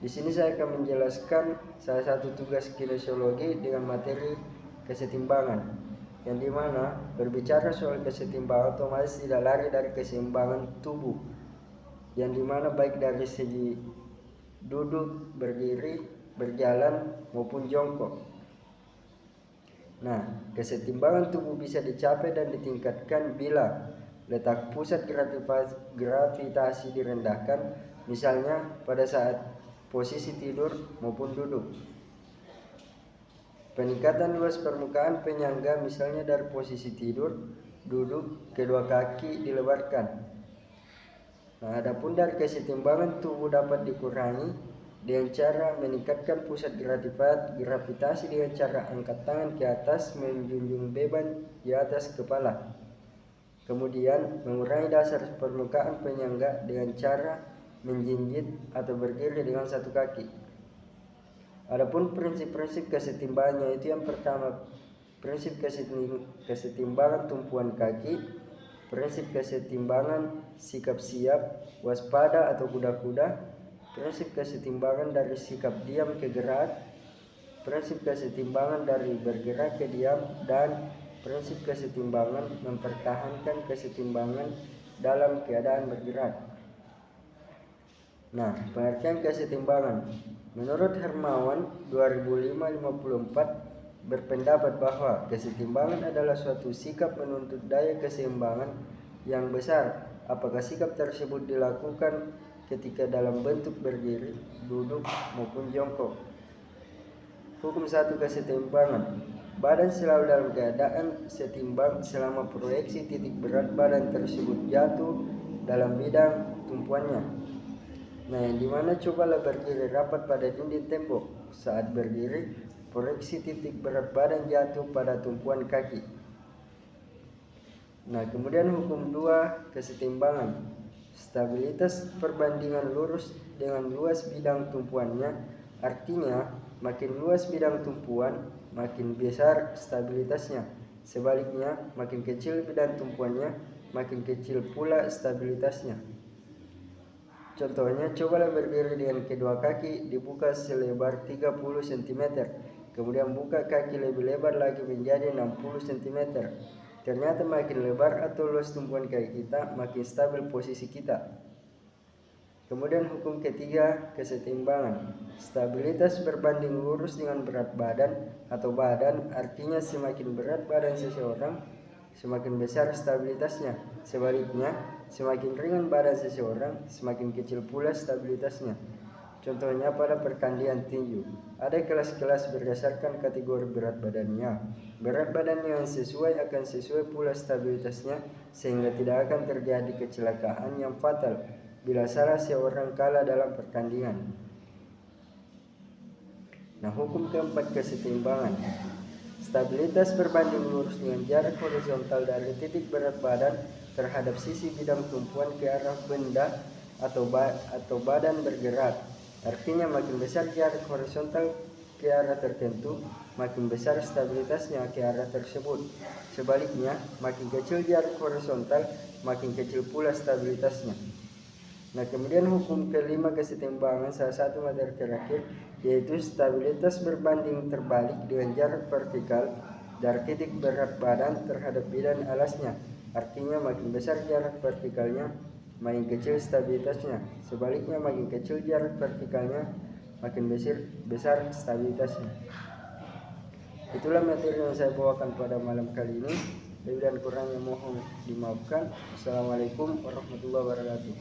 Di sini saya akan menjelaskan salah satu tugas kinesiologi dengan materi kesetimbangan, yang dimana berbicara soal kesetimbangan otomatis tidak lari dari keseimbangan tubuh, yang dimana baik dari segi duduk, berdiri, berjalan maupun jongkok. Nah, kesetimbangan tubuh bisa dicapai dan ditingkatkan bila letak pusat gravitasi direndahkan, misalnya pada saat posisi tidur maupun duduk. Peningkatan luas permukaan penyangga, misalnya dari posisi tidur, duduk, kedua kaki dilebarkan. Nah, adapun dari kesetimbangan tubuh dapat dikurangi dengan cara meningkatkan pusat gravitasi dengan cara angkat tangan ke atas, menjunjung beban di atas kepala. Kemudian mengurangi dasar permukaan penyangga dengan cara menjinjit atau berdiri dengan satu kaki. Adapun prinsip-prinsip kesetimbangannya itu yang pertama, prinsip kesetimbangan tumpuan kaki, prinsip kesetimbangan sikap siap, waspada atau kuda-kuda, prinsip kesetimbangan dari sikap diam ke gerak, prinsip kesetimbangan dari bergerak ke diam, dan prinsip kesetimbangan mempertahankan kesetimbangan dalam keadaan bergerak. Nah, pengertian kesetimbangan. Menurut Hermawan 2005-54 berpendapat bahwa kesetimbangan adalah suatu sikap menuntut daya keseimbangan yang besar, apakah sikap tersebut dilakukan ketika dalam bentuk berdiri, duduk maupun jongkok. Hukum 1 kesetimbangan. Badan selalu dalam keadaan setimbang selama proyeksi titik berat badan tersebut jatuh dalam bidang tumpuannya. Nah, yang dimana cobalah berdiri rapat pada dinding tembok. Saat berdiri, proyeksi titik berat badan jatuh pada tumpuan kaki. Nah, kemudian hukum 2 kesetimbangan. Stabilitas perbandingan lurus dengan luas bidang tumpuannya, artinya makin luas bidang tumpuan, makin besar stabilitasnya. Sebaliknya, makin kecil bidang tumpuannya, makin kecil pula stabilitasnya. Contohnya, cobalah berdiri dengan kedua kaki dibuka selebar 30 cm, kemudian buka kaki lebih lebar lagi menjadi 60 cm. Ternyata makin lebar atau luas tumpuan kaki kita, makin stabil posisi kita. Kemudian hukum ketiga kesetimbangan. Stabilitas berbanding lurus dengan berat badan atau badan, artinya semakin berat badan seseorang, semakin besar stabilitasnya. Sebaliknya, semakin ringan badan seseorang, semakin kecil pula stabilitasnya. Contohnya pada pertandingan tinju, ada kelas-kelas berdasarkan kategori berat badannya. Berat badan yang sesuai akan sesuai pula stabilitasnya, sehingga tidak akan terjadi kecelakaan yang fatal bila salah seorang kalah dalam pertandingan. Nah, hukum keempat kesetimbangan. Stabilitas berbanding lurus dengan jarak horizontal dari titik berat badan terhadap sisi bidang tumpuan ke arah benda atau badan bergerak. Artinya makin besar jarak horizontal ke arah tertentu, makin besar stabilitasnya ke arah tersebut. Sebaliknya, makin kecil jarak horizontal, makin kecil pula stabilitasnya. Nah, kemudian hukum kelima kesetimbangan, salah satu materi terakhir, yaitu stabilitas berbanding terbalik dengan jarak vertikal dari titik berat badan terhadap bidang alasnya. Artinya makin besar jarak vertikalnya, makin kecil stabilitasnya. Sebaliknya, makin kecil jarak vertikalnya, makin besar stabilitasnya. Itulah materi yang saya bawakan pada malam kali ini. Lebih dan kurangnya mohon dimaafkan. Assalamualaikum warahmatullahi wabarakatuh.